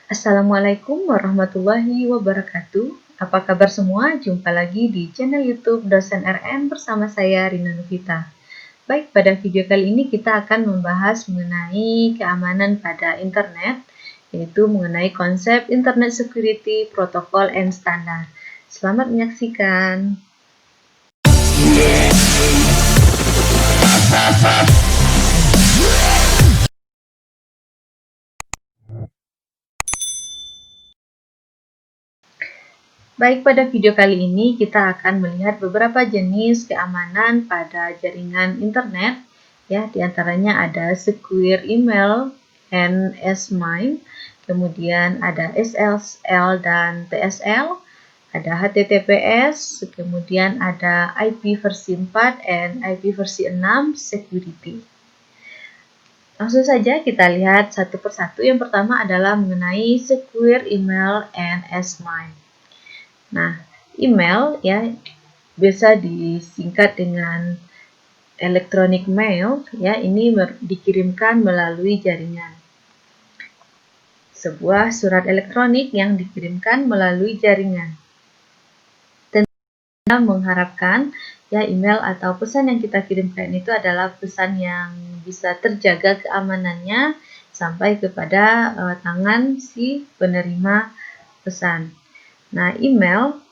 Assalamualaikum warahmatullahi wabarakatuh. Apa kabar semua? Jumpa lagi di channel YouTube Dosen RN bersama saya Rina Novita. Baik, pada video kali ini kita akan membahas mengenai keamanan pada internet, yaitu mengenai konsep Internet Security Protocol and Standard. Selamat menyaksikan. Baik, pada video kali ini kita akan melihat beberapa jenis keamanan pada jaringan internet. Ya, diantaranya ada Secure Email and SMIME, kemudian ada SSL dan TSL, ada HTTPS, kemudian ada IP versi 4 dan IP versi 6 Security. Langsung saja kita lihat satu persatu. Yang pertama adalah mengenai Secure Email and SMIME. Nah, email ya bisa disingkat dengan electronic mail ya, ini dikirimkan melalui jaringan. Sebuah surat elektronik yang dikirimkan melalui jaringan. Tentu mengharapkan ya email atau pesan yang kita kirimkan itu adalah pesan yang bisa terjaga keamanannya sampai kepada tangan si penerima pesan. Nah, email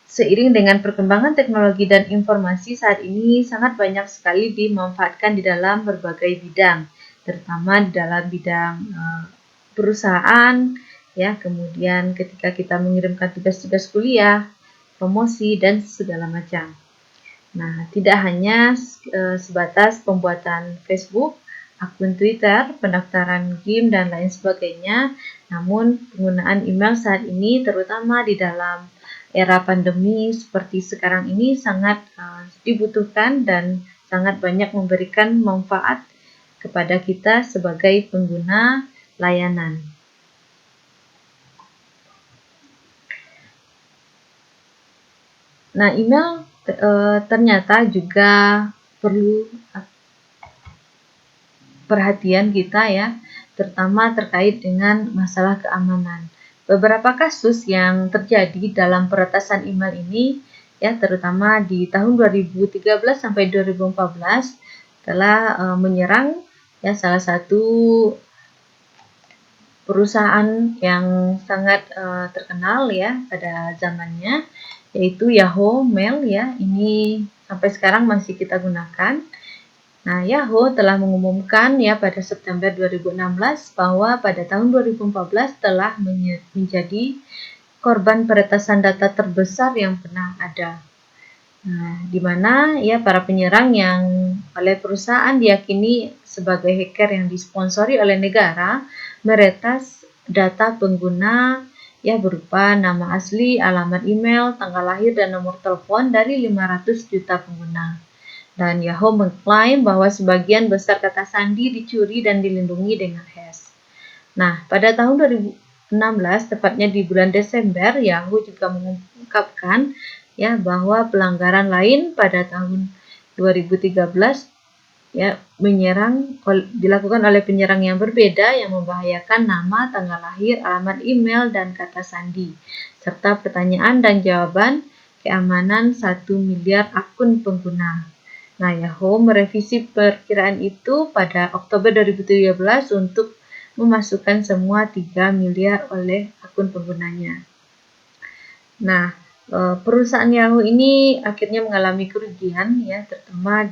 seiring dengan perkembangan teknologi dan informasi saat ini sangat banyak sekali dimanfaatkan di dalam berbagai bidang, terutama di dalam bidang perusahaan, ya, kemudian ketika kita mengirimkan tugas-tugas kuliah, promosi, dan segala macam. Nah, tidak hanya sebatas pembuatan Facebook, akun Twitter, pendaftaran game, dan lain sebagainya, namun penggunaan email saat ini terutama di dalam era pandemi seperti sekarang ini sangat dibutuhkan dan sangat banyak memberikan manfaat kepada kita sebagai pengguna layanan. Nah, email ternyata juga perlu perhatian kita ya, terutama terkait dengan masalah keamanan. Beberapa kasus yang terjadi dalam peretasan email ini ya, terutama di tahun 2013 sampai 2014 telah menyerang ya salah satu perusahaan yang sangat terkenal ya pada zamannya, yaitu Yahoo Mail ya. Ini sampai sekarang masih kita gunakan. Nah, Yahoo telah mengumumkan ya pada September 2016 bahwa pada tahun 2014 telah menjadi korban peretasan data terbesar yang pernah ada. Nah, di mana ya para penyerang yang oleh perusahaan diyakini sebagai hacker yang disponsori oleh negara meretas data pengguna ya berupa nama asli, alamat email, tanggal lahir, dan nomor telepon dari 500 juta pengguna. Dan Yahoo mengklaim bahwa sebagian besar kata sandi dicuri dan dilindungi dengan hash. Nah, pada tahun 2016, tepatnya di bulan Desember, Yahoo juga mengungkapkan ya bahwa pelanggaran lain pada tahun 2013 ya dilakukan oleh penyerang yang berbeda yang membahayakan nama, tanggal lahir, alamat email, dan kata sandi, serta pertanyaan dan jawaban keamanan 1 miliar akun pengguna. Nah, Yahoo merevisi perkiraan itu pada Oktober 2017 untuk memasukkan semua 3 miliar oleh akun penggunanya. Nah, perusahaan Yahoo ini akhirnya mengalami kerugian ya, terutama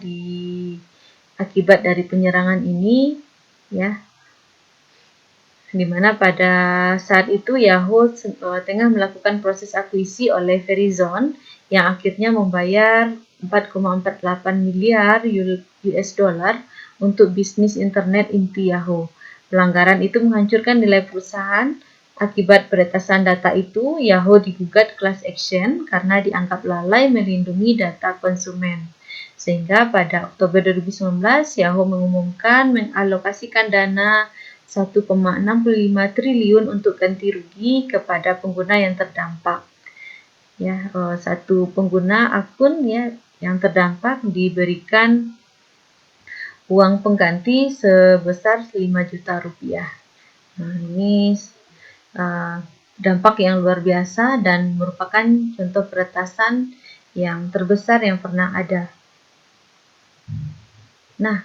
akibat dari penyerangan ini ya. Di mana pada saat itu Yahoo tengah melakukan proses akuisisi oleh Verizon yang akhirnya membayar 4,48 miliar US dollar untuk bisnis internet inti Yahoo. Pelanggaran itu menghancurkan nilai perusahaan. Akibat peretasan data itu, Yahoo digugat class action karena dianggap lalai melindungi data konsumen. Sehingga pada Oktober 2019, Yahoo mengumumkan mengalokasikan dana 1,65 triliun untuk ganti rugi kepada pengguna yang terdampak. Ya, satu pengguna akun ya yang terdampak diberikan uang pengganti sebesar 5 juta rupiah. Nah, ini dampak yang luar biasa dan merupakan contoh peretasan yang terbesar yang pernah ada. Nah,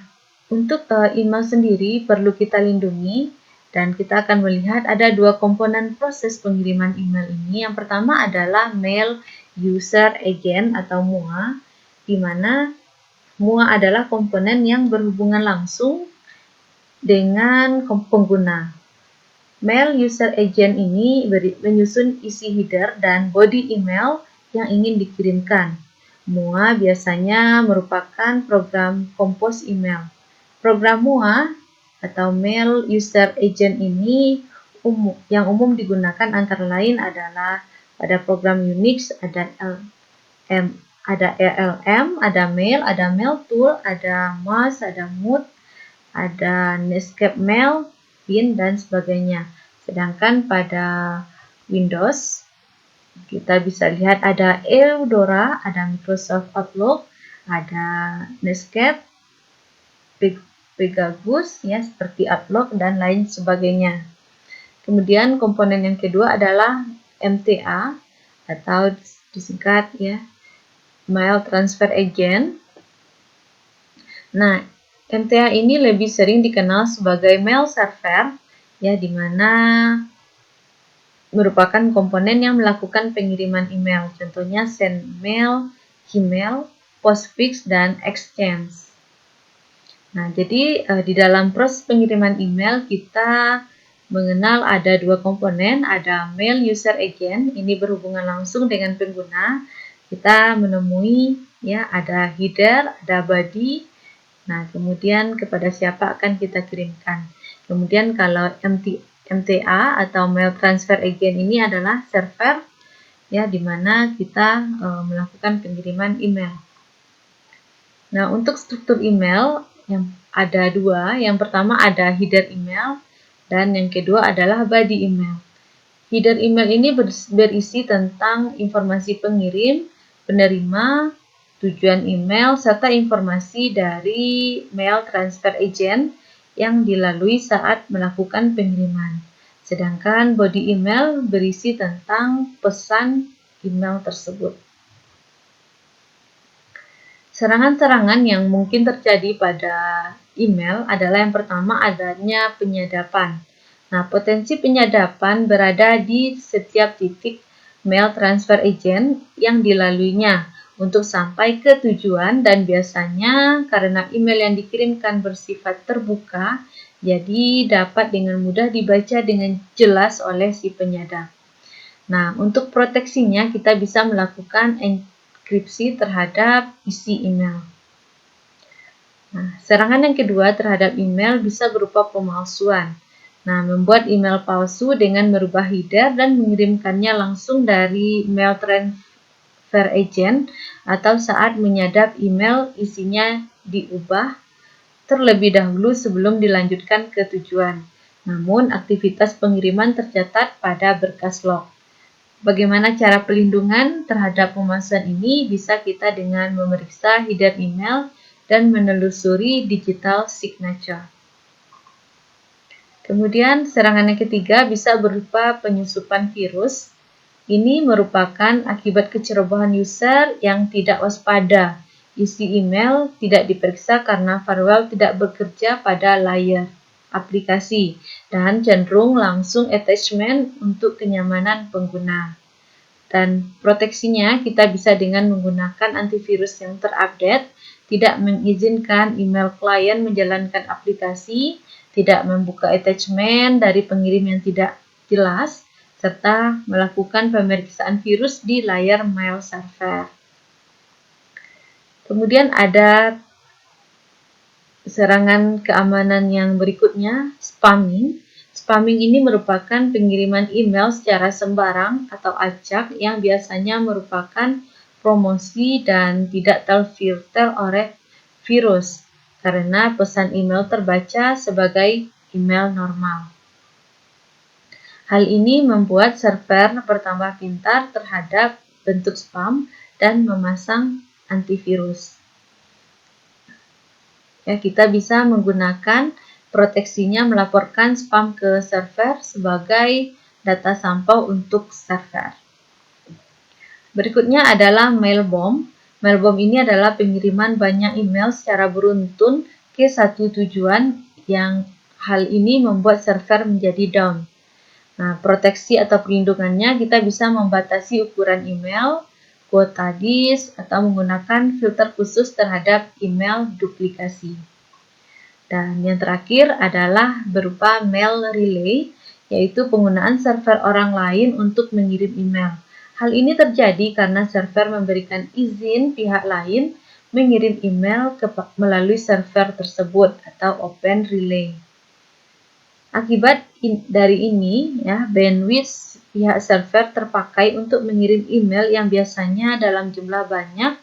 untuk email sendiri perlu kita lindungi dan kita akan melihat ada dua komponen proses pengiriman email ini. Yang pertama adalah Mail User Agent atau MUA, di mana MUA adalah komponen yang berhubungan langsung dengan pengguna. Mail User Agent ini menyusun isi header dan body email yang ingin dikirimkan. MUA biasanya merupakan program compose email. Program MUA atau Mail User Agent ini yang umum digunakan antara lain adalah pada program Unix ada ELM, ada Mail, ada Mailtool, ada MAS, ada Mood, ada Netscape Mail, Pin, dan sebagainya. Sedangkan pada Windows, kita bisa lihat ada Eudora, ada Microsoft Outlook, ada Netscape, Pegasus, ya, seperti Outlook, dan lain sebagainya. Kemudian komponen yang kedua adalah MTA, atau disingkat ya, Mail Transfer Agent. Nah, MTA ini lebih sering dikenal sebagai mail server, ya, di mana merupakan komponen yang melakukan pengiriman email. Contohnya SendMail, Gmail, Postfix, dan Exchange. Nah, jadi di dalam proses pengiriman email kita mengenal ada dua komponen, ada Mail User Agent, ini berhubungan langsung dengan pengguna. Kita menemui ya ada header, ada body. Nah, kemudian kepada siapa akan kita kirimkan. Kemudian kalau MTA atau Mail Transfer Agent ini adalah server ya di mana kita melakukan pengiriman email. Nah, untuk struktur email yang ada dua. Yang pertama ada header email dan yang kedua adalah body email. Header email ini berisi tentang informasi pengirim, penerima, tujuan email, serta informasi dari mail transfer agent yang dilalui saat melakukan pengiriman. Sedangkan body email berisi tentang pesan email tersebut. Serangan-serangan yang mungkin terjadi pada email adalah yang pertama adanya penyadapan. Nah, potensi penyadapan berada di setiap titik mail transfer agent yang dilaluinya untuk sampai ke tujuan dan biasanya karena email yang dikirimkan bersifat terbuka, jadi dapat dengan mudah dibaca dengan jelas oleh si penyadap. Nah, untuk proteksinya kita bisa melakukan enkripsi terhadap isi email. Nah, serangan yang kedua terhadap email bisa berupa pemalsuan. Nah, membuat email palsu dengan merubah header dan mengirimkannya langsung dari mail transfer agent atau saat menyadap email isinya diubah terlebih dahulu sebelum dilanjutkan ke tujuan. Namun, aktivitas pengiriman tercatat pada berkas log. Bagaimana cara pelindungan terhadap pemalsuan ini? Bisa kita dengan memeriksa header email dan menelusuri digital signature. Kemudian serangan yang ketiga bisa berupa penyusupan virus. Ini merupakan akibat kecerobohan user yang tidak waspada. Isi email tidak diperiksa karena firewall tidak bekerja pada layer aplikasi dan cenderung langsung attachment untuk kenyamanan pengguna. Dan proteksinya kita bisa dengan menggunakan antivirus yang terupdate, tidak mengizinkan email klien menjalankan aplikasi, tidak membuka attachment dari pengirim yang tidak jelas, serta melakukan pemeriksaan virus di layar mail server. Kemudian ada serangan keamanan yang berikutnya, spamming. Spamming ini merupakan pengiriman email secara sembarang atau acak yang biasanya merupakan promosi dan tidak terfilter oleh virus karena pesan email terbaca sebagai email normal. Hal ini membuat server bertambah pintar terhadap bentuk spam dan memasang antivirus. Ya, kita bisa menggunakan proteksinya melaporkan spam ke server sebagai data sampah untuk server. Berikutnya adalah mail bomb. Mail bomb ini adalah pengiriman banyak email secara beruntun ke satu tujuan yang hal ini membuat server menjadi down. Nah, proteksi atau perlindungannya kita bisa membatasi ukuran email, kuota disk, atau menggunakan filter khusus terhadap email duplikasi. Dan yang terakhir adalah berupa mail relay, yaitu penggunaan server orang lain untuk mengirim email. Hal ini terjadi karena server memberikan izin pihak lain mengirim email melalui server tersebut atau open relay. Akibat dari ini, bandwidth pihak server terpakai untuk mengirim email yang biasanya dalam jumlah banyak.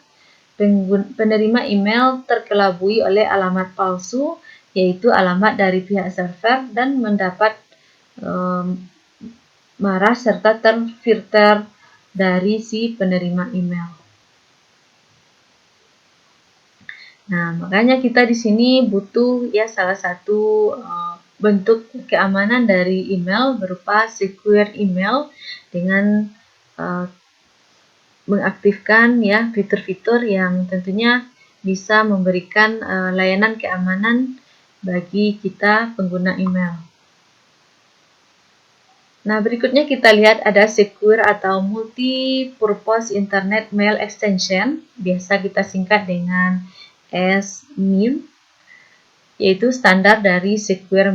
Penerima email terkelabui oleh alamat palsu, yaitu alamat dari pihak server, dan mendapat marah serta terfilter dari si penerima email. Nah, makanya kita di sini butuh salah satu bentuk keamanan dari email berupa secure email dengan mengaktifkan fitur-fitur yang tentunya bisa memberikan layanan keamanan bagi kita pengguna email. Nah, berikutnya kita lihat ada secure atau multi-purpose internet mail extension, biasa kita singkat dengan SMIME, yaitu standar dari secure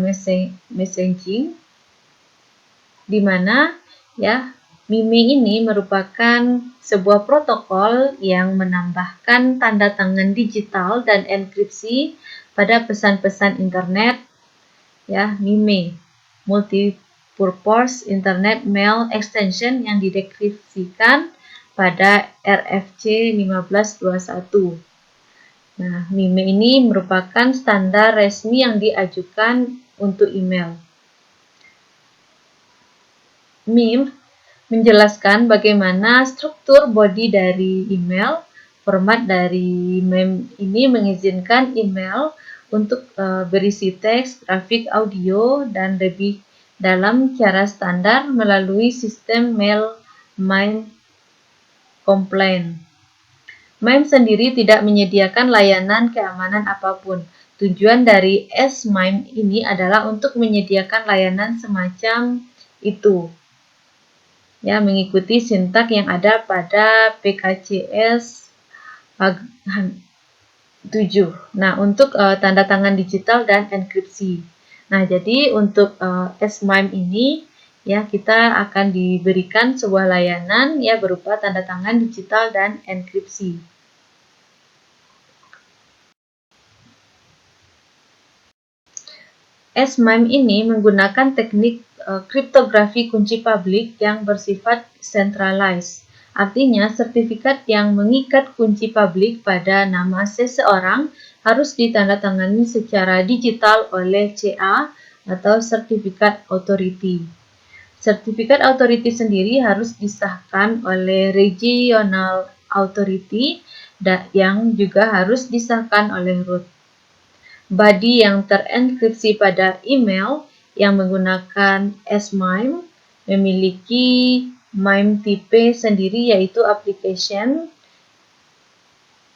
messaging, di mana MIME ini merupakan sebuah protokol yang menambahkan tanda tangan digital dan enkripsi pada pesan-pesan internet, MIME, multi-purpose internet mail extension, yang didekripsikan pada RFC 1521. Nah, MIME ini merupakan standar resmi yang diajukan untuk email. MIME menjelaskan bagaimana struktur body dari email. Format dari MIME ini mengizinkan email untuk berisi teks, grafik, audio, dan lebih dalam cara standar melalui sistem mail MIME compliant. MIME sendiri tidak menyediakan layanan keamanan apapun. Tujuan dari SMIME ini adalah untuk menyediakan layanan semacam itu, mengikuti sintak yang ada pada PKCS 7. Nah, untuk tanda tangan digital dan enkripsi. Nah, jadi untuk SMIME ini kita akan diberikan sebuah layanan berupa tanda tangan digital dan enkripsi. SMIME ini menggunakan teknik kriptografi kunci publik yang bersifat centralized. Artinya, sertifikat yang mengikat kunci publik pada nama seseorang harus ditandatangani secara digital oleh CA atau Certificate Authority. Sertifikat Authority sendiri harus disahkan oleh Regional Authority yang juga harus disahkan oleh root. Body yang terenkripsi pada email yang menggunakan SMIME memiliki MIME tipe sendiri, yaitu application.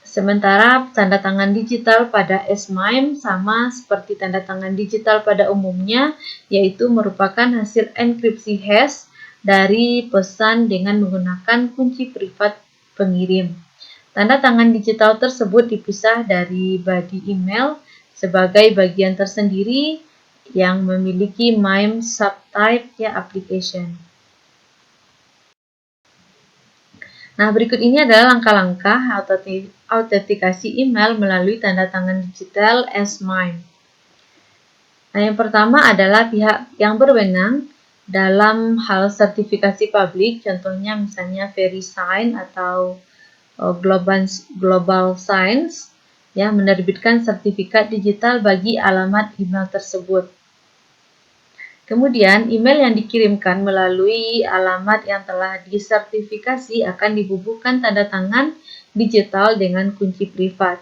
Sementara tanda tangan digital pada SMIME sama seperti tanda tangan digital pada umumnya, yaitu merupakan hasil enkripsi hash dari pesan dengan menggunakan kunci privat pengirim. Tanda tangan digital tersebut dipisah dari body email sebagai bagian tersendiri yang memiliki MIME subtype application. Nah, berikut ini adalah langkah-langkah autentikasi email melalui tanda tangan digital SMIME. Nah, yang pertama adalah pihak yang berwenang dalam hal sertifikasi publik, contohnya misalnya VeriSign atau Global Signs, menerbitkan sertifikat digital bagi alamat email tersebut. Kemudian, email yang dikirimkan melalui alamat yang telah disertifikasi akan dibubuhkan tanda tangan digital dengan kunci privat.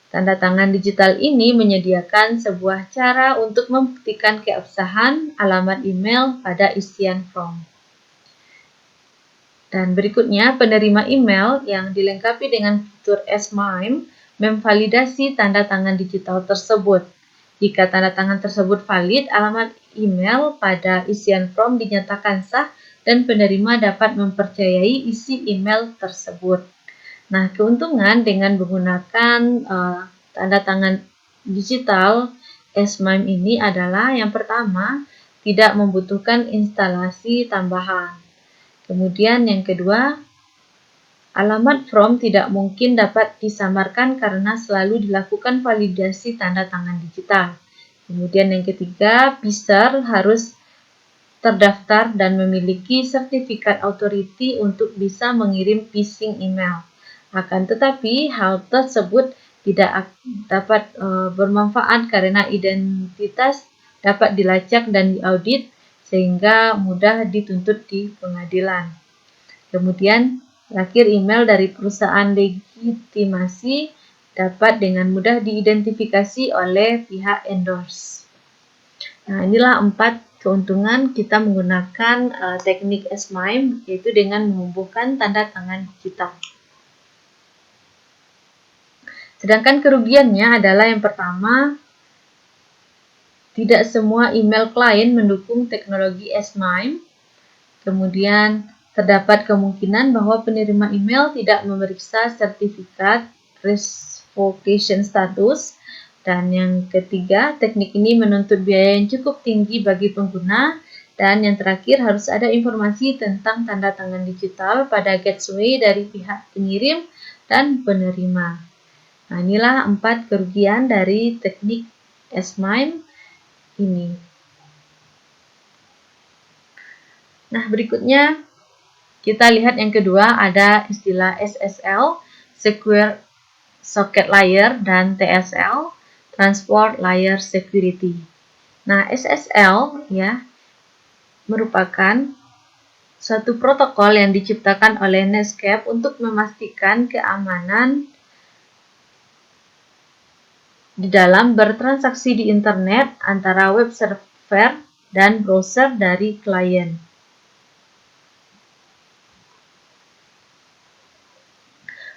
Tanda tangan digital ini menyediakan sebuah cara untuk membuktikan keabsahan alamat email pada isian form. Dan berikutnya, penerima email yang dilengkapi dengan fitur S-MIME memvalidasi tanda tangan digital tersebut. Jika tanda tangan tersebut valid, alamat email pada isian form dinyatakan sah dan penerima dapat mempercayai isi email tersebut. Nah, keuntungan dengan menggunakan tanda tangan digital S-MIME ini adalah yang pertama, tidak membutuhkan instalasi tambahan. Kemudian yang kedua, alamat form tidak mungkin dapat disamarkan karena selalu dilakukan validasi tanda tangan digital. Kemudian yang ketiga, user harus terdaftar dan memiliki sertifikat authority untuk bisa mengirim phishing email. Akan tetapi, hal tersebut tidak dapat bermanfaat karena identitas dapat dilacak dan diaudit sehingga mudah dituntut di pengadilan. Kemudian, terakhir email dari perusahaan legitimasi dapat dengan mudah diidentifikasi oleh pihak endorse. Nah, inilah 4 keuntungan kita menggunakan teknik S-MIME, yaitu dengan menumbuhkan tanda tangan digital. Sedangkan kerugiannya adalah yang pertama, tidak semua email klien mendukung teknologi S-MIME. Kemudian, terdapat kemungkinan bahwa penerima email tidak memeriksa sertifikat revocation status. Dan yang ketiga, teknik ini menuntut biaya yang cukup tinggi bagi pengguna. Dan yang terakhir, harus ada informasi tentang tanda tangan digital pada gateway dari pihak pengirim dan penerima. Nah, inilah 4 kerugian dari teknik S-MIME ini. Nah, berikutnya kita lihat yang kedua, ada istilah SSL, Secure Socket Layer, dan TSL, Transport Layer Security. Nah, SSL ya merupakan suatu protokol yang diciptakan oleh Netscape untuk memastikan keamanan di dalam bertransaksi di internet antara web server dan browser dari klien.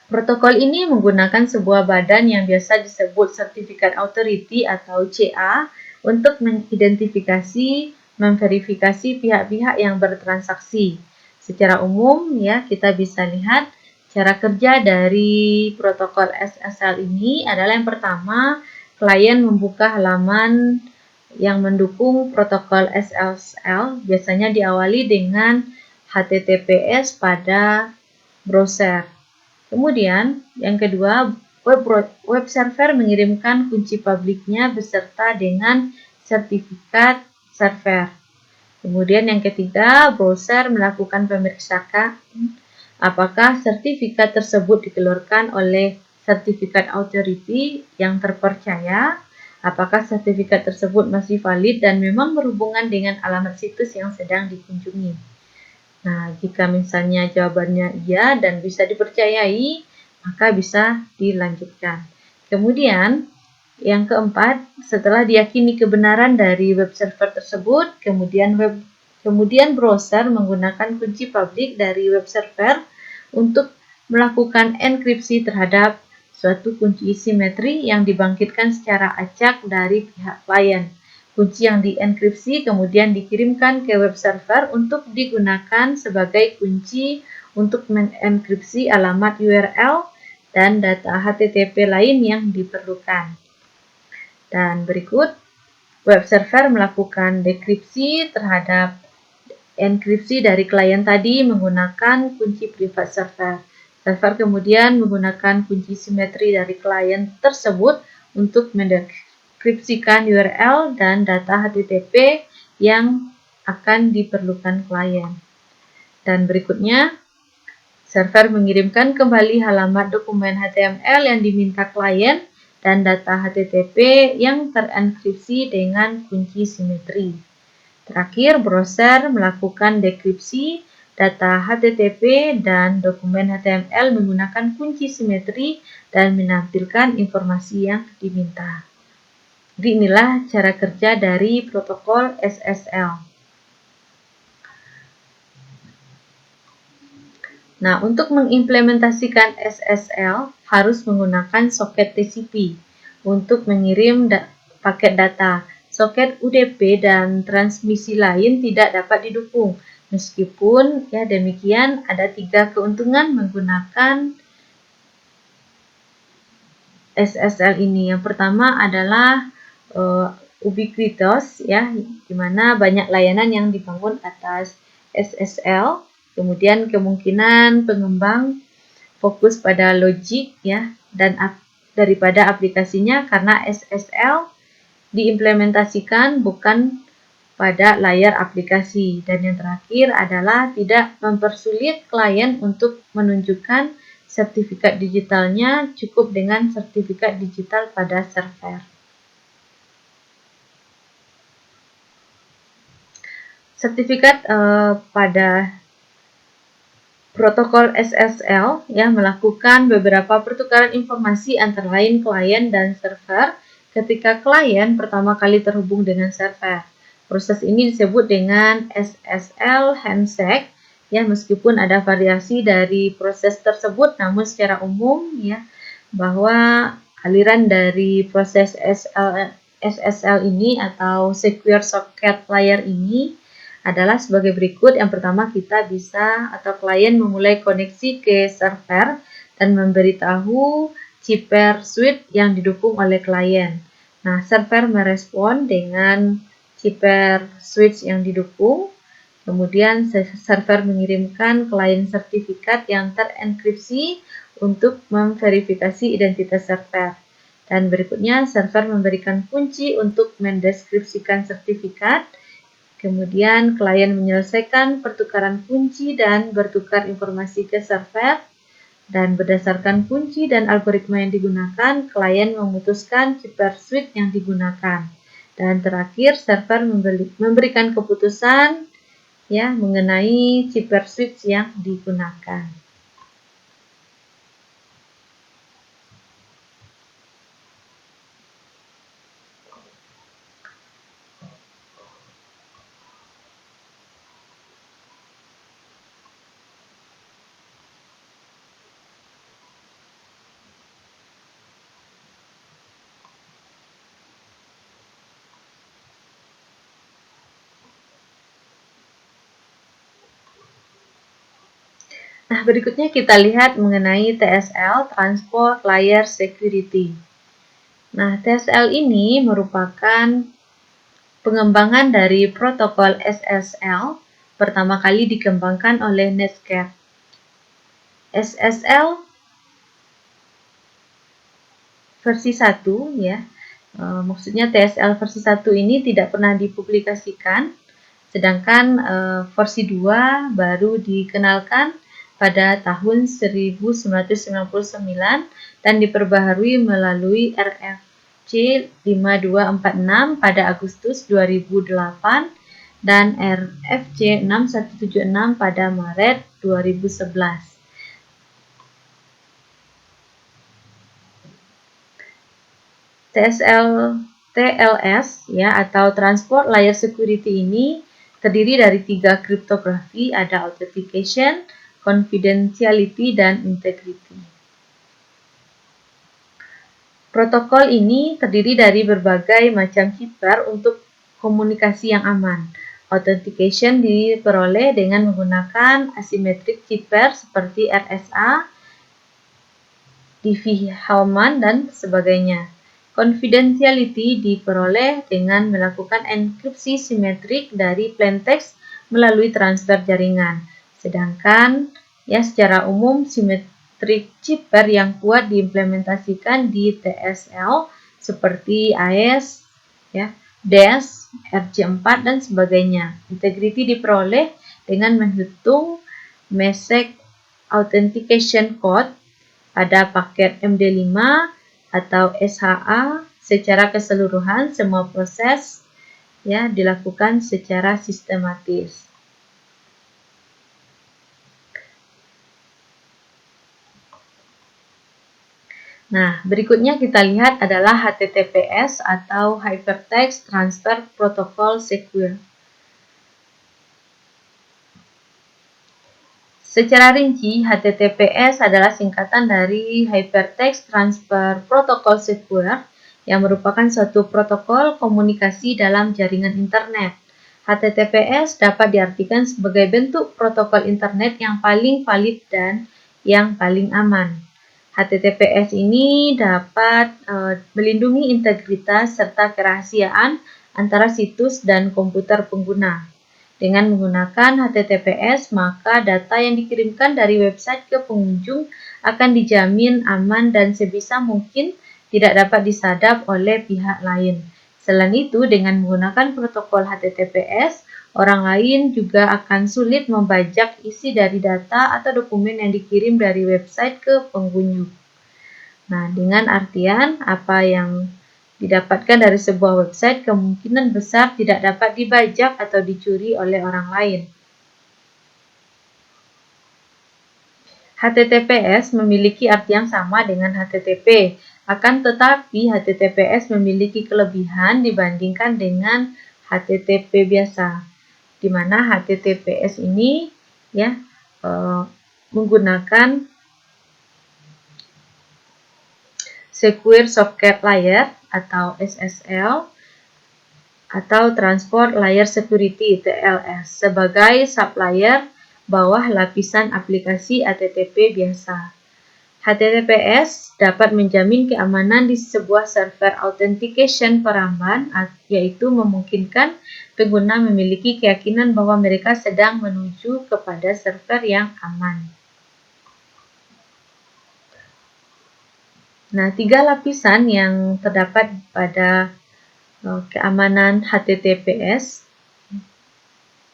Protokol ini menggunakan sebuah badan yang biasa disebut Certificate Authority atau CA untuk mengidentifikasi, memverifikasi pihak-pihak yang bertransaksi. Secara umum ya, kita bisa lihat cara kerja dari protokol SSL ini adalah yang pertama, klien membuka halaman yang mendukung protokol SSL, biasanya diawali dengan HTTPS pada browser. Kemudian, yang kedua, web server mengirimkan kunci publiknya beserta dengan sertifikat server. Kemudian yang ketiga, browser melakukan pemeriksaan apakah sertifikat tersebut dikeluarkan oleh sertifikat authority yang terpercaya, apakah sertifikat tersebut masih valid dan memang berhubungan dengan alamat situs yang sedang dikunjungi. Nah, jika misalnya jawabannya iya dan bisa dipercayai, maka bisa dilanjutkan. Kemudian, yang keempat, setelah diyakini kebenaran dari web server tersebut, kemudian browser menggunakan kunci publik dari web server untuk melakukan enkripsi terhadap suatu kunci simetri yang dibangkitkan secara acak dari pihak klien. Kunci yang dienkripsi kemudian dikirimkan ke web server untuk digunakan sebagai kunci untuk mengenkripsi alamat URL dan data HTTP lain yang diperlukan. Dan berikut, web server melakukan dekripsi terhadap enkripsi dari klien tadi menggunakan kunci private server. Server kemudian menggunakan kunci simetri dari klien tersebut untuk mendekripsikan URL dan data HTTP yang akan diperlukan klien. Dan berikutnya, server mengirimkan kembali halamat dokumen HTML yang diminta klien dan data HTTP yang terenkripsi dengan kunci simetri. Terakhir, browser melakukan dekripsi data HTTP dan dokumen HTML menggunakan kunci simetri dan menampilkan informasi yang diminta. Jadi inilah cara kerja dari protokol SSL. Nah, untuk mengimplementasikan SSL harus menggunakan soket TCP untuk mengirim paket data. Soket UDP dan transmisi lain tidak dapat didukung. Meskipun ya demikian, ada 3 keuntungan menggunakan SSL ini. Yang pertama adalah ubiquitous, ya, di mana banyak layanan yang dibangun atas SSL. Kemudian kemungkinan pengembang fokus pada logik, ya, dan daripada aplikasinya, karena SSL diimplementasikan bukan pada layar aplikasi. Dan yang terakhir adalah tidak mempersulit klien untuk menunjukkan sertifikat digitalnya, cukup dengan sertifikat digital pada server. Sertifikat pada protokol SSL ya melakukan beberapa pertukaran informasi antara lain klien dan server ketika klien pertama kali terhubung dengan server. Proses ini disebut dengan SSL handshake ya, meskipun ada variasi dari proses tersebut, namun secara umum ya bahwa aliran dari proses SSL ini atau Secure Socket Layer ini adalah sebagai berikut. Yang pertama, kita bisa atau klien memulai koneksi ke server dan memberitahu cipher switch yang didukung oleh klien. Nah, server merespon dengan cipher switch yang didukung. Kemudian server mengirimkan klien sertifikat yang terenkripsi untuk memverifikasi identitas server. Dan berikutnya, server memberikan kunci untuk mendeskripsikan sertifikat. Kemudian klien menyelesaikan pertukaran kunci dan bertukar informasi ke server. Dan berdasarkan kunci dan algoritma yang digunakan, klien memutuskan cipher switch yang digunakan. Dan terakhir, server memberikan keputusan ya mengenai cipher switch yang digunakan. Nah, berikutnya kita lihat mengenai TSL, Transport Layer Security. Nah, TSL ini merupakan pengembangan dari protokol SSL pertama kali dikembangkan oleh Netscape. SSL versi 1 ya, maksudnya TSL versi 1 ini tidak pernah dipublikasikan, sedangkan versi 2 baru dikenalkan pada tahun 1999 dan diperbaharui melalui RFC 5246 pada Agustus 2008 dan RFC 6176 pada Maret 2011. TLS ya atau Transport Layer Security ini terdiri dari 3 kriptografi, ada authentication, confidentiality, dan integrity. Protokol ini terdiri dari berbagai macam cipher untuk komunikasi yang aman. Authentication diperoleh dengan menggunakan asymmetric cipher seperti RSA, Diffie-Hellman, dan sebagainya. Confidentiality diperoleh dengan melakukan enkripsi simetrik dari plaintext melalui transfer jaringan. Sedangkan ya secara umum simetrik cipher yang kuat diimplementasikan di TSL seperti AES, ya, DES, RJ4 dan sebagainya. Integrity diperoleh dengan menghitung message authentication code pada paket MD5 atau SHA secara keseluruhan. Semua proses ya, dilakukan secara sistematis. Nah, berikutnya kita lihat adalah HTTPS atau Hypertext Transfer Protocol Secure. Secara rinci, HTTPS adalah singkatan dari Hypertext Transfer Protocol Secure yang merupakan suatu protokol komunikasi dalam jaringan internet. HTTPS dapat diartikan sebagai bentuk protokol internet yang paling valid dan yang paling aman. HTTPS ini dapat melindungi integritas serta kerahasiaan antara situs dan komputer pengguna. Dengan menggunakan HTTPS, maka data yang dikirimkan dari website ke pengunjung akan dijamin aman dan sebisa mungkin tidak dapat disadap oleh pihak lain. Selain itu, dengan menggunakan protokol HTTPS, orang lain juga akan sulit membajak isi dari data atau dokumen yang dikirim dari website ke pengunjung. Nah, dengan artian apa yang didapatkan dari sebuah website kemungkinan besar tidak dapat dibajak atau dicuri oleh orang lain. HTTPS memiliki arti yang sama dengan HTTP, akan tetapi HTTPS memiliki kelebihan dibandingkan dengan HTTP biasa, di mana HTTPS ini menggunakan Secure Socket Layer atau SSL atau Transport Layer Security TLS sebagai sublayer bawah lapisan aplikasi HTTP biasa. HTTPS dapat menjamin keamanan di sebuah server authentication peramban, yaitu memungkinkan pengguna memiliki keyakinan bahwa mereka sedang menuju kepada server yang aman. Nah, 3 lapisan yang terdapat pada keamanan HTTPS.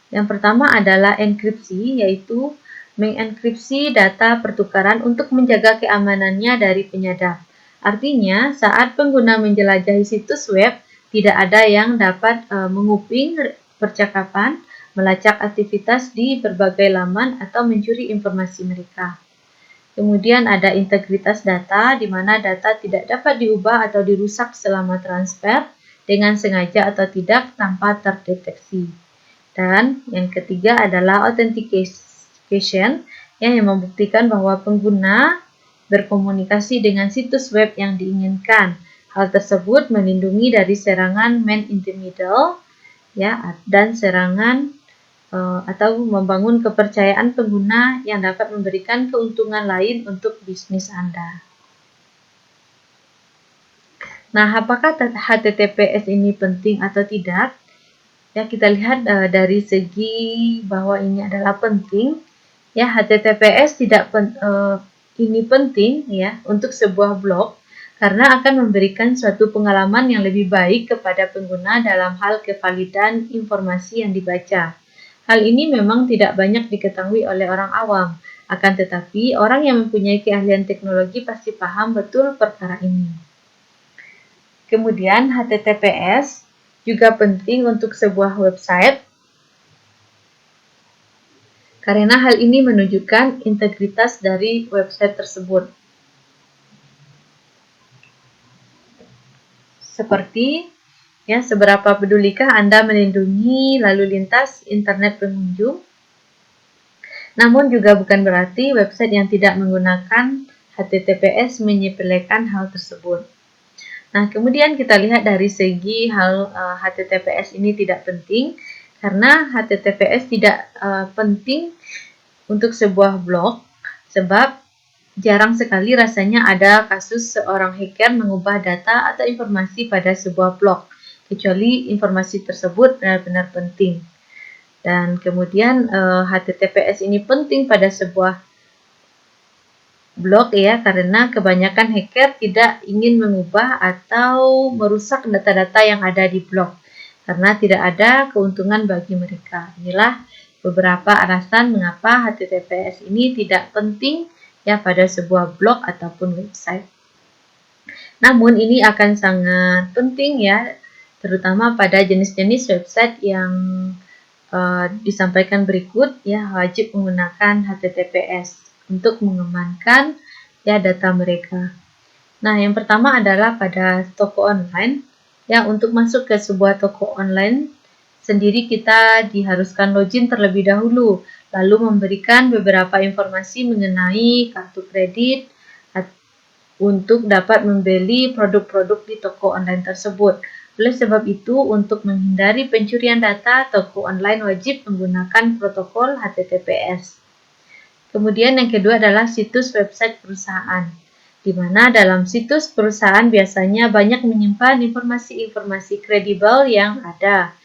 Yang pertama adalah enkripsi, yaitu mengenkripsi data pertukaran untuk menjaga keamanannya dari penyadap. Artinya, saat pengguna menjelajahi situs web, tidak ada yang dapat menguping percakapan, melacak aktivitas di berbagai laman, atau mencuri informasi mereka. Kemudian ada integritas data, di mana data tidak dapat diubah atau dirusak selama transfer dengan sengaja atau tidak tanpa terdeteksi. Dan yang ketiga adalah authentication yang membuktikan bahwa pengguna berkomunikasi dengan situs web yang diinginkan. Hal tersebut melindungi dari serangan man in the middle dan serangan atau membangun kepercayaan pengguna yang dapat memberikan keuntungan lain untuk bisnis Anda. Nah, apakah HTTPS ini penting atau tidak? Ya, kita lihat dari segi bahwa ini adalah penting. Ya, HTTPS ini penting ya untuk sebuah blog karena akan memberikan suatu pengalaman yang lebih baik kepada pengguna dalam hal kevalidan informasi yang dibaca. Hal ini memang tidak banyak diketahui oleh orang awam, akan tetapi orang yang mempunyai keahlian teknologi pasti paham betul perkara ini. Kemudian HTTPS juga penting untuk sebuah website karena hal ini menunjukkan integritas dari website tersebut. Seperti seberapa pedulikah Anda melindungi lalu lintas internet pengunjung? Namun juga bukan berarti website yang tidak menggunakan HTTPS menyepelekan hal tersebut. Nah, kemudian kita lihat dari segi hal HTTPS ini tidak penting, karena HTTPS tidak penting untuk sebuah blog, sebab jarang sekali rasanya ada kasus seorang hacker mengubah data atau informasi pada sebuah blog, kecuali informasi tersebut benar-benar penting. Dan kemudian HTTPS ini penting pada sebuah blog karena kebanyakan hacker tidak ingin mengubah atau merusak data-data yang ada di blog karena tidak ada keuntungan bagi mereka. Inilah beberapa alasan mengapa HTTPS ini tidak penting pada sebuah blog ataupun website. Namun ini akan sangat penting terutama pada jenis-jenis website yang disampaikan berikut wajib menggunakan HTTPS untuk mengamankan data mereka. Nah, yang pertama adalah pada toko online. Ya, untuk masuk ke sebuah toko online sendiri kita diharuskan login terlebih dahulu, lalu memberikan beberapa informasi mengenai kartu kredit untuk dapat membeli produk-produk di toko online tersebut. Oleh sebab itu, untuk menghindari pencurian data, toko online wajib menggunakan protokol HTTPS. Kemudian yang kedua adalah situs website perusahaan, di mana dalam situs perusahaan biasanya banyak menyimpan informasi-informasi kredibel yang ada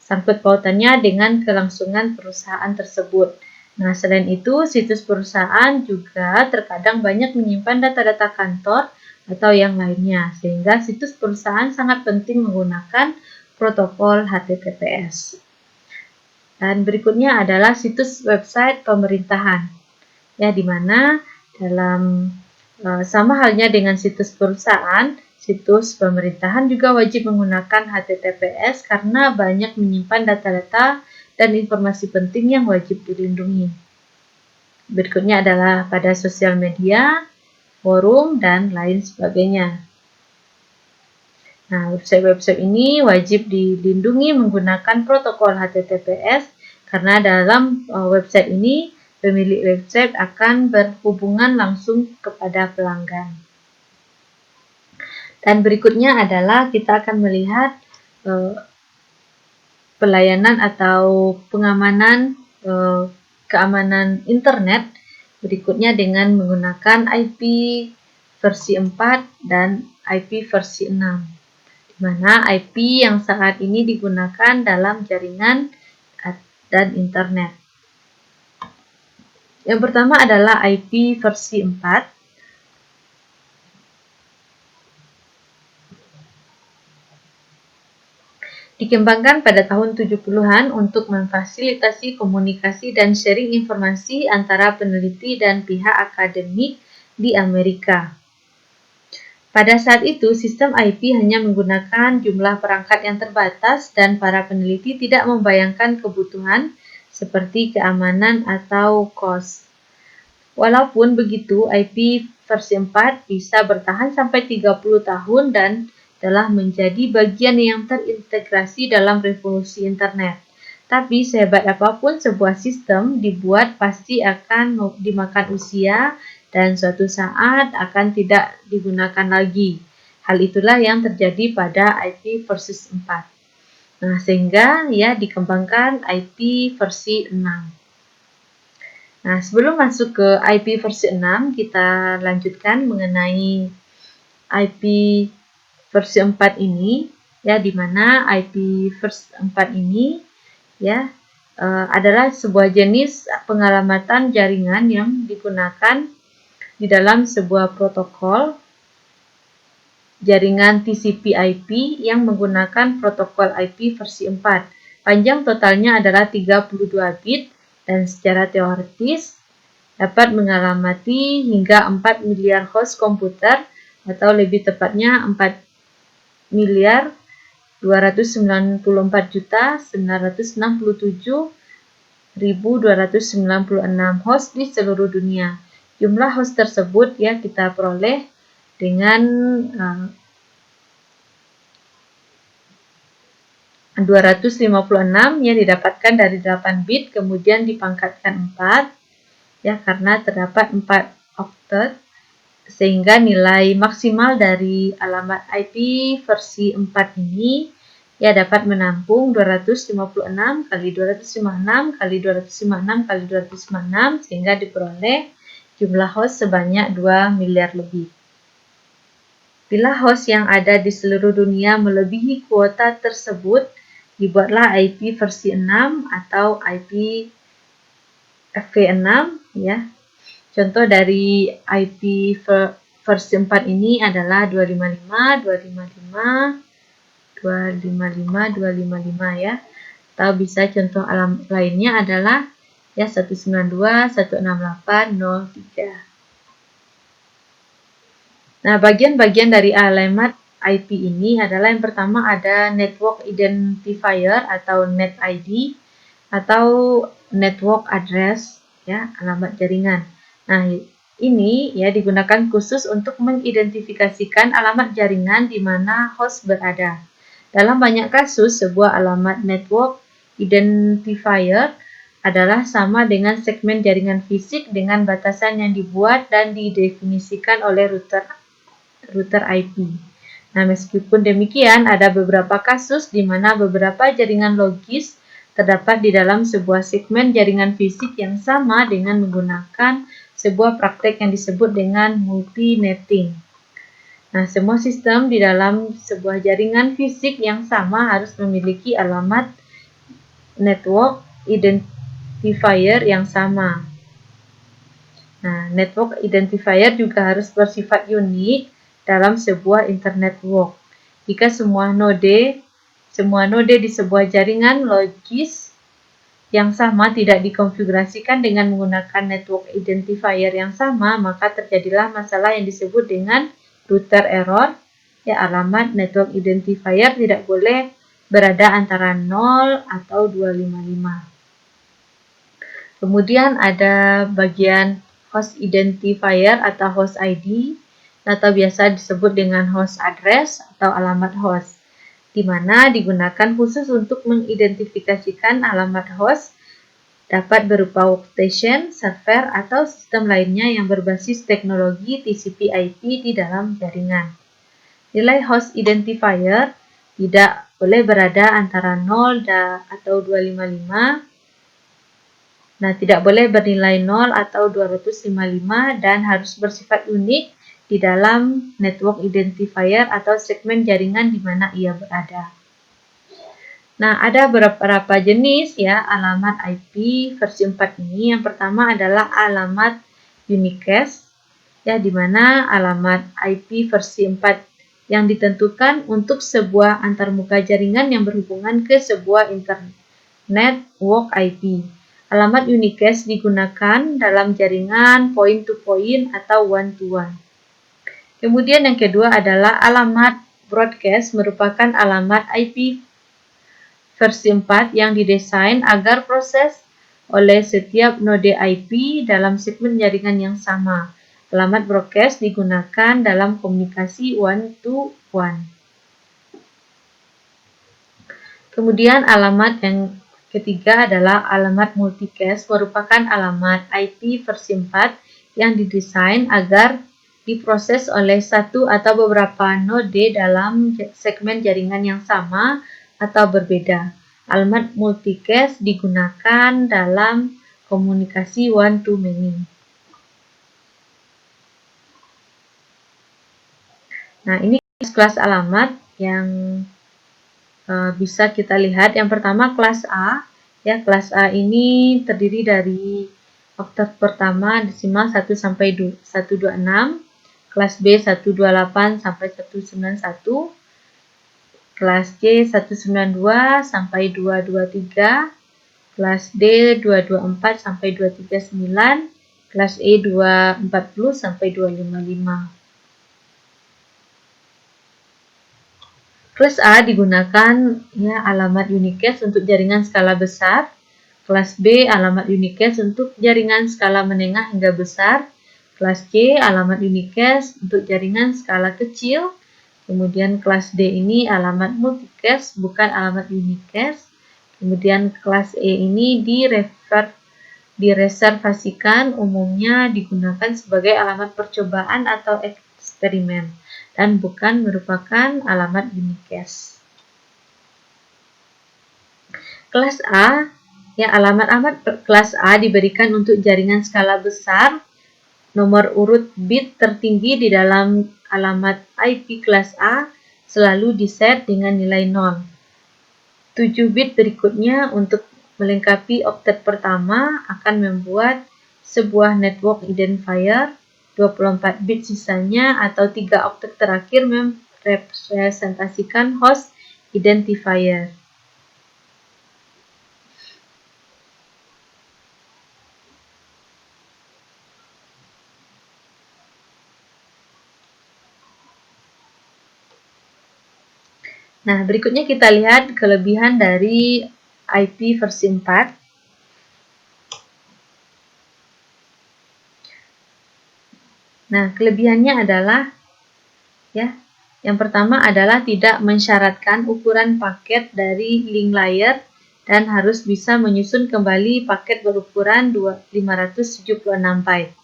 sangkut pautannya dengan kelangsungan perusahaan tersebut. Nah, selain itu, situs perusahaan juga terkadang banyak menyimpan data-data kantor atau yang lainnya, sehingga situs perusahaan sangat penting menggunakan protokol HTTPS. Dan berikutnya adalah situs website pemerintahan, ya, di mana dalam sama halnya dengan situs perusahaan, situs pemerintahan juga wajib menggunakan HTTPS karena banyak menyimpan data-data dan informasi penting yang wajib dilindungi. Berikutnya adalah pada sosial media, forum, dan lain sebagainya. Nah, website-website ini wajib dilindungi menggunakan protokol HTTPS karena dalam website ini pemilik website akan berhubungan langsung kepada pelanggan. Dan berikutnya adalah kita akan melihat pelayanan atau pengamanan keamanan internet berikutnya dengan menggunakan IP versi 4 dan IP versi 6, di mana IP yang saat ini digunakan dalam jaringan dan internet. Yang pertama adalah IP versi 4. Dikembangkan pada tahun 70-an untuk memfasilitasi komunikasi dan sharing informasi antara peneliti dan pihak akademik di Amerika. Pada saat itu, sistem IP hanya menggunakan jumlah perangkat yang terbatas dan para peneliti tidak membayangkan kebutuhan seperti keamanan atau kos. Walaupun begitu, IP versi 4 bisa bertahan sampai 30 tahun dan telah menjadi bagian yang terintegrasi dalam revolusi internet. Tapi sehebat apapun sebuah sistem dibuat pasti akan dimakan usia dan suatu saat akan tidak digunakan lagi. Hal itulah yang terjadi pada IP versi 4. Nah, sehingga ya dikembangkan IP versi 6. Nah, sebelum masuk ke IP versi 6, kita lanjutkan mengenai IP versi 4 ini, ya, di mana IP versi 4 ini ya adalah sebuah jenis pengalamatan jaringan yang digunakan di dalam sebuah protokol jaringan TCP/IP yang menggunakan protokol IP versi 4. Panjang totalnya adalah 32 bit dan secara teoritis dapat mengalamati hingga 4 miliar host komputer atau lebih tepatnya 4.294.967.296 host di seluruh dunia. Jumlah host tersebut ya kita peroleh dengan 256 yang didapatkan dari 8 bit kemudian dipangkatkan 4 ya karena terdapat 4 oktet, sehingga nilai maksimal dari alamat IP versi 4 ini ya dapat menampung 256 kali 256 kali 256 kali 256 sehingga diperoleh jumlah host sebanyak 2 miliar lebih. Bila host yang ada di seluruh dunia melebihi kuota tersebut, dibuatlah IP versi 6 atau IP FV6 ya. Contoh dari IP versi 4 ini adalah 255, 255, 255, 255 ya. Atau bisa contoh alam lainnya adalah ya 192, 168, 03. Nah, bagian-bagian dari alamat IP ini adalah yang pertama ada Network Identifier atau NetID atau Network Address ya, alamat jaringan. Nah, ini ya digunakan khusus untuk mengidentifikasikan alamat jaringan di mana host berada. Dalam banyak kasus, sebuah alamat network identifier adalah sama dengan segmen jaringan fisik dengan batasan yang dibuat dan didefinisikan oleh router IP. Nah, meskipun demikian, ada beberapa kasus di mana beberapa jaringan logis terdapat di dalam sebuah segmen jaringan fisik yang sama dengan menggunakan sebuah praktek yang disebut dengan multi-netting. Nah, semua sistem di dalam sebuah jaringan fisik yang sama harus memiliki alamat network identifier yang sama. Nah, network identifier juga harus bersifat unik dalam sebuah internet network. Jika semua node di sebuah jaringan logis yang sama tidak dikonfigurasikan dengan menggunakan network identifier yang sama, maka terjadilah masalah yang disebut dengan router error. Ya, alamat network identifier tidak boleh berada antara 0 atau 255. Kemudian ada bagian host identifier atau host ID, atau biasa disebut dengan host address atau alamat host, di mana digunakan khusus untuk mengidentifikasikan alamat host, dapat berupa workstation, server, atau sistem lainnya yang berbasis teknologi TCP/IP di dalam jaringan. Nilai host identifier tidak boleh berada antara 0 atau 255. Nah, tidak boleh bernilai 0 atau 255 dan harus bersifat unik di dalam network identifier atau segmen jaringan di mana ia berada. Nah, ada beberapa jenis ya alamat IP versi 4 ini. Yang pertama adalah alamat unicast, ya, di mana alamat IP versi 4 yang ditentukan untuk sebuah antarmuka jaringan yang berhubungan ke sebuah internet network IP. Alamat unicast digunakan dalam jaringan point-to-point atau one-to-one. Kemudian yang kedua adalah alamat broadcast, merupakan alamat IP versi 4 yang didesain agar proses oleh setiap node IP dalam segmen jaringan yang sama. Alamat broadcast digunakan dalam komunikasi one-to-one. Kemudian alamat yang ketiga adalah alamat multicast, merupakan alamat IP versi 4 yang didesain agar diproses oleh satu atau beberapa node dalam segmen jaringan yang sama atau berbeda. Alamat multicast digunakan dalam komunikasi one-to-many. Nah, ini kelas alamat yang bisa kita lihat. Yang pertama kelas A, ya, kelas A ini terdiri dari oktav pertama desimal 1 sampai 126, kelas B 128 sampai 191, kelas C 192 sampai 223, kelas D 224 sampai 239, kelas E 240 sampai 255. Kelas A digunakan ya alamat unicast untuk jaringan skala besar. Kelas B alamat unicast untuk jaringan skala menengah hingga besar. Kelas C alamat unicast untuk jaringan skala kecil. Kemudian kelas D ini alamat multicast, bukan alamat unicast. Kemudian kelas E ini direservasikan, umumnya digunakan sebagai alamat percobaan atau eksperimen dan bukan merupakan alamat unicast. Kelas A, ya, alamat kelas A diberikan untuk jaringan skala besar. Nomor urut bit tertinggi di dalam alamat IP kelas A selalu diset dengan nilai 0. 7 bit berikutnya untuk melengkapi oktet pertama akan membuat sebuah network identifier. 24 bit sisanya atau 3 oktet terakhir merepresentasikan host identifier. Nah, berikutnya kita lihat kelebihan dari IP versi 4. Nah, kelebihannya adalah ya, yang pertama adalah tidak mensyaratkan ukuran paket dari link layer dan harus bisa menyusun kembali paket berukuran 576 byte.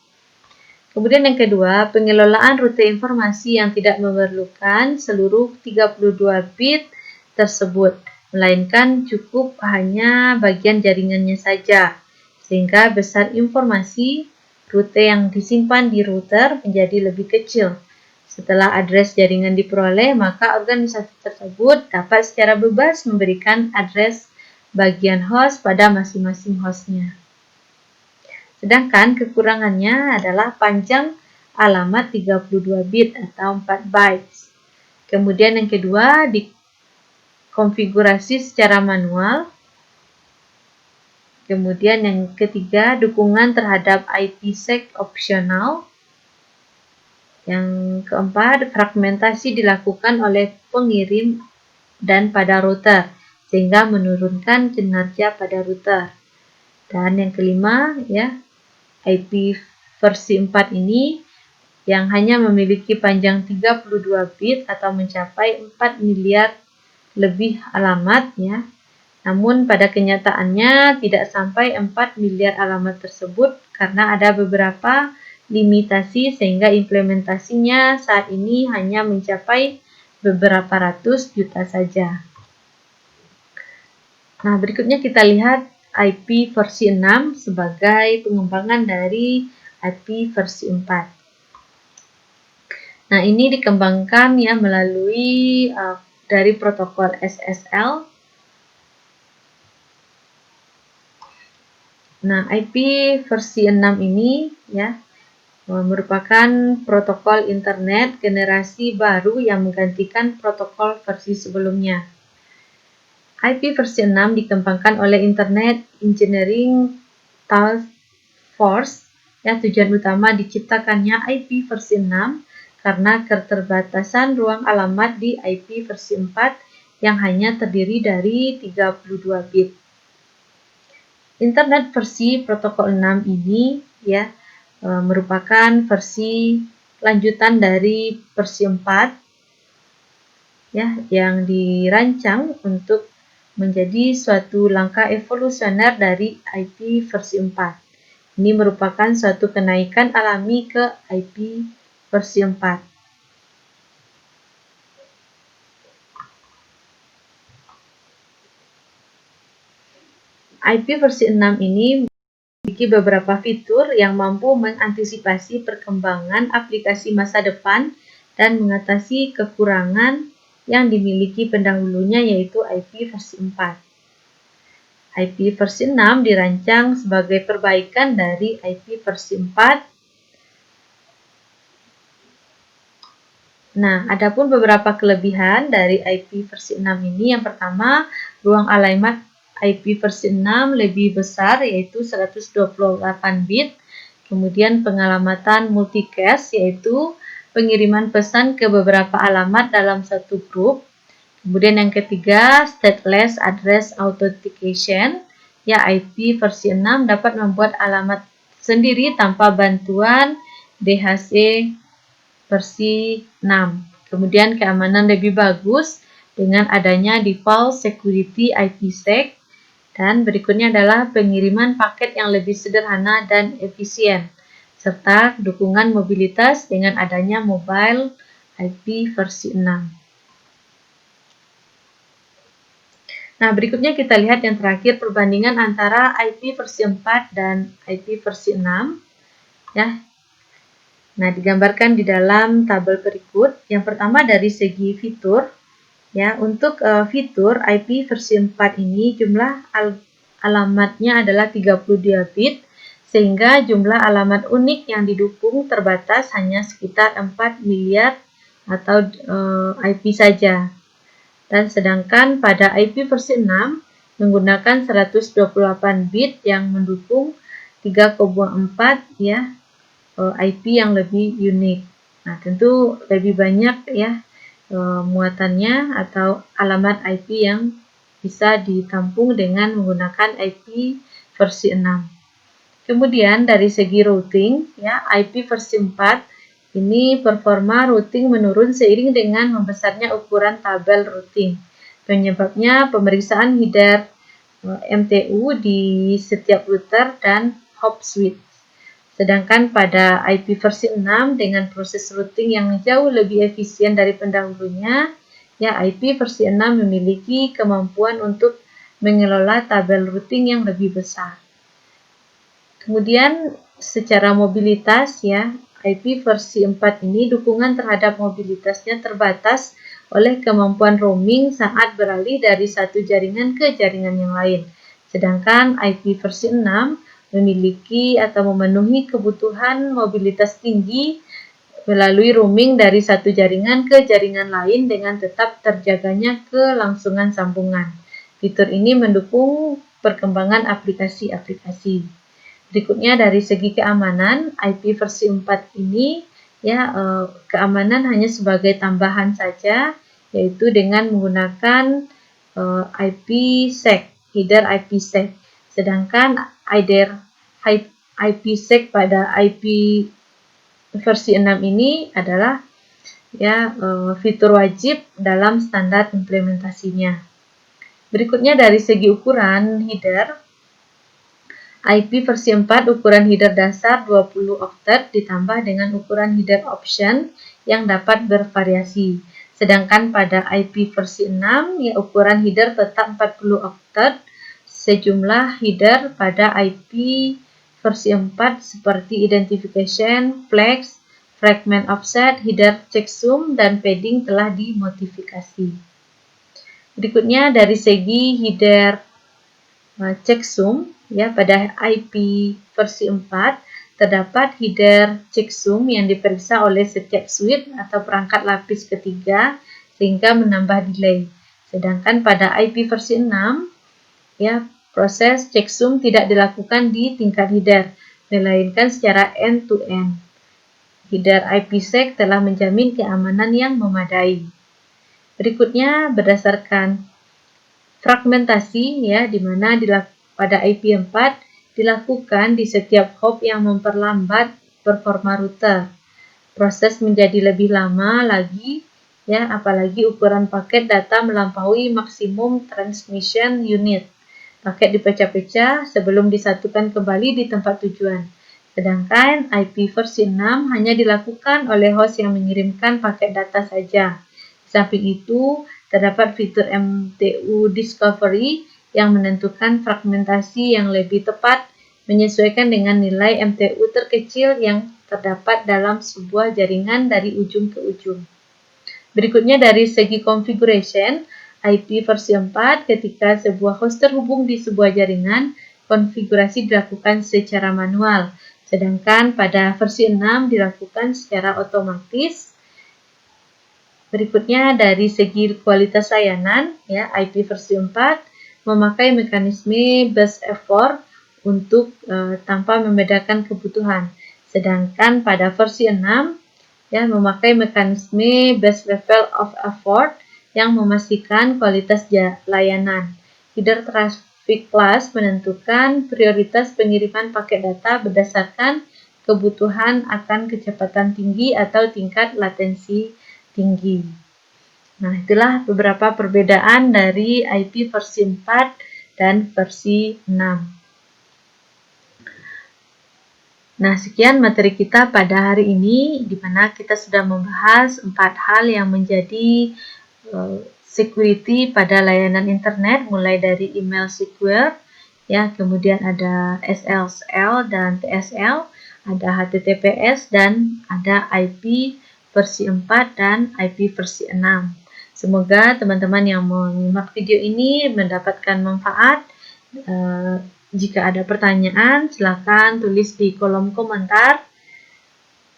Kemudian yang kedua, pengelolaan rute informasi yang tidak memerlukan seluruh 32 bit tersebut, melainkan cukup hanya bagian jaringannya saja, sehingga besar informasi rute yang disimpan di router menjadi lebih kecil. Setelah address jaringan diperoleh, maka organisasi tersebut dapat secara bebas memberikan address bagian host pada masing-masing hostnya. Sedangkan kekurangannya adalah panjang alamat 32 bit atau 4 bytes. Kemudian yang kedua, dikonfigurasi secara manual. Kemudian yang ketiga, dukungan terhadap IPsec opsional. Yang keempat, fragmentasi dilakukan oleh pengirim dan pada router, sehingga menurunkan kinerja pada router. Dan yang kelima, ya, IP versi 4 ini yang hanya memiliki panjang 32 bit atau mencapai 4 miliar lebih alamat, ya. Namun pada kenyataannya tidak sampai 4 miliar alamat tersebut karena ada beberapa limitasi sehingga implementasinya saat ini hanya mencapai beberapa ratus juta saja. Nah, berikutnya kita lihat IP versi 6 sebagai pengembangan dari IP versi 4. Nah, ini dikembangkan ya melalui dari protokol SSL. Nah, IP versi 6 ini ya merupakan protokol internet generasi baru yang menggantikan protokol versi sebelumnya. IP versi 6 dikembangkan oleh Internet Engineering Task Force. Ya, tujuan utama diciptakannya IP versi 6 karena keterbatasan ruang alamat di IP versi 4 yang hanya terdiri dari 32 bit. Internet versi protokol 6 ini ya merupakan versi lanjutan dari versi 4 ya yang dirancang untuk menjadi suatu langkah evolusioner dari IP versi 4. Ini merupakan suatu kenaikan alami ke IP versi 4. IP versi 6 ini memiliki beberapa fitur yang mampu mengantisipasi perkembangan aplikasi masa depan dan mengatasi kekurangan yang dimiliki pendahulunya yaitu IP versi 4. IP versi 6 dirancang sebagai perbaikan dari IP versi 4. Nah, adapun beberapa kelebihan dari IP versi 6 ini, yang pertama, ruang alamat IP versi 6 lebih besar yaitu 128 bit. Kemudian pengalamatan multicast yaitu pengiriman pesan ke beberapa alamat dalam satu grup. Kemudian yang ketiga, stateless address authentication. Ya, IP versi 6 dapat membuat alamat sendiri tanpa bantuan DHC versi 6. Kemudian keamanan lebih bagus dengan adanya default security IPsec. Dan berikutnya adalah pengiriman paket yang lebih sederhana dan efisien, serta dukungan mobilitas dengan adanya mobile IP versi 6. Nah, berikutnya kita lihat yang terakhir perbandingan antara IP versi 4 dan IP versi 6. Ya. Nah, digambarkan di dalam tabel berikut. Yang pertama dari segi fitur. Ya, untuk fitur IP versi 4 ini jumlah alamatnya adalah 32 bit, sehingga jumlah alamat unik yang didukung terbatas hanya sekitar 4 miliar atau IP saja. Dan sedangkan pada IP versi 6 menggunakan 128 bit yang mendukung 3,4 ya IP yang lebih unik. Nah, tentu lebih banyak ya muatannya atau alamat IP yang bisa ditampung dengan menggunakan IP versi 6. Kemudian dari segi routing ya IP versi 4 Ini performa routing menurun seiring dengan membesarnya ukuran tabel routing. Penyebabnya pemeriksaan header MTU di setiap router dan hop switch. Sedangkan pada IP versi 6 dengan proses routing yang jauh lebih efisien dari pendahulunya, ya IP versi 6 memiliki kemampuan untuk mengelola tabel routing yang lebih besar. Kemudian secara mobilitas ya, IP versi 4 ini dukungan terhadap mobilitasnya terbatas oleh kemampuan roaming saat beralih dari satu jaringan ke jaringan yang lain. Sedangkan IP versi 6 memiliki atau memenuhi kebutuhan mobilitas tinggi melalui roaming dari satu jaringan ke jaringan lain dengan tetap terjaganya kelangsungan sambungan. Fitur ini mendukung perkembangan aplikasi-aplikasi. Berikutnya dari segi keamanan, IP versi 4 ini ya keamanan hanya sebagai tambahan saja, yaitu dengan menggunakan IPsec, header IPsec. Sedangkan header IPsec pada IP versi 6 ini adalah ya fitur wajib dalam standar implementasinya. Berikutnya dari segi ukuran header, IP versi 4 ukuran header dasar 20 oktet ditambah dengan ukuran header option yang dapat bervariasi. Sedangkan pada IP versi 6 ya ukuran header tetap 40 oktet. Sejumlah header pada IP versi 4 seperti identification, flex, fragment offset, header checksum, dan padding telah dimodifikasi. Berikutnya dari segi header checksum, ya pada IP versi 4 terdapat header checksum yang diperiksa oleh setiap switch atau perangkat lapis ketiga sehingga menambah delay. Sedangkan pada IP versi 6 ya proses checksum tidak dilakukan di tingkat header melainkan secara end-to-end. Header IPsec telah menjamin keamanan yang memadai. Berikutnya berdasarkan fragmentasi ya di mana pada IP 4 dilakukan di setiap hop yang memperlambat performa router. Proses menjadi lebih lama lagi ya apalagi ukuran paket data melampaui maksimum transmission unit. Paket dipecah-pecah sebelum disatukan kembali di tempat tujuan. Sedangkan IP versi 6 hanya dilakukan oleh host yang mengirimkan paket data saja. Di samping itu, terdapat fitur MTU Discovery yang menentukan fragmentasi yang lebih tepat menyesuaikan dengan nilai MTU terkecil yang terdapat dalam sebuah jaringan dari ujung ke ujung. Berikutnya dari segi configuration, IP versi 4 ketika sebuah host terhubung di sebuah jaringan, konfigurasi dilakukan secara manual. Sedangkan pada versi 6 dilakukan secara otomatis. Berikutnya dari segi kualitas layanan, ya IP versi 4 memakai mekanisme best effort untuk tanpa membedakan kebutuhan. Sedangkan pada versi 6 ya memakai mekanisme best level of effort yang memastikan kualitas layanan. Header traffic class menentukan prioritas pengiriman paket data berdasarkan kebutuhan akan kecepatan tinggi atau tingkat latensi tinggi. Nah, itulah beberapa perbedaan dari IP versi 4 dan versi 6. Nah, sekian materi kita pada hari ini, di mana kita sudah membahas 4 hal yang menjadi security pada layanan internet, mulai dari email secure, ya, kemudian ada SSL dan TSL, ada HTTPS, dan ada IP versi 4 dan IP versi 6. Semoga teman-teman yang menyimak video ini mendapatkan manfaat. Jika ada pertanyaan, silakan tulis di kolom komentar.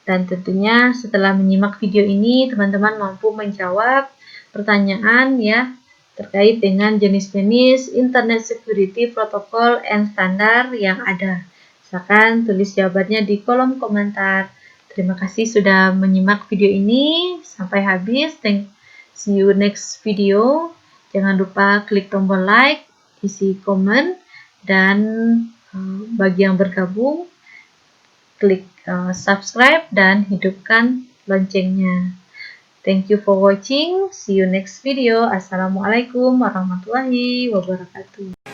Dan tentunya setelah menyimak video ini, teman-teman mampu menjawab pertanyaan ya terkait dengan jenis-jenis Internet Security Protocol and Standard yang ada. Silakan tulis jawabannya di kolom komentar. Terima kasih sudah menyimak video ini sampai habis. See you next video. Jangan lupa klik tombol like, isi komen, dan bagi yang bergabung klik subscribe dan hidupkan loncengnya. Thank you for watching. See you next video. Assalamualaikum warahmatullahi wabarakatuh.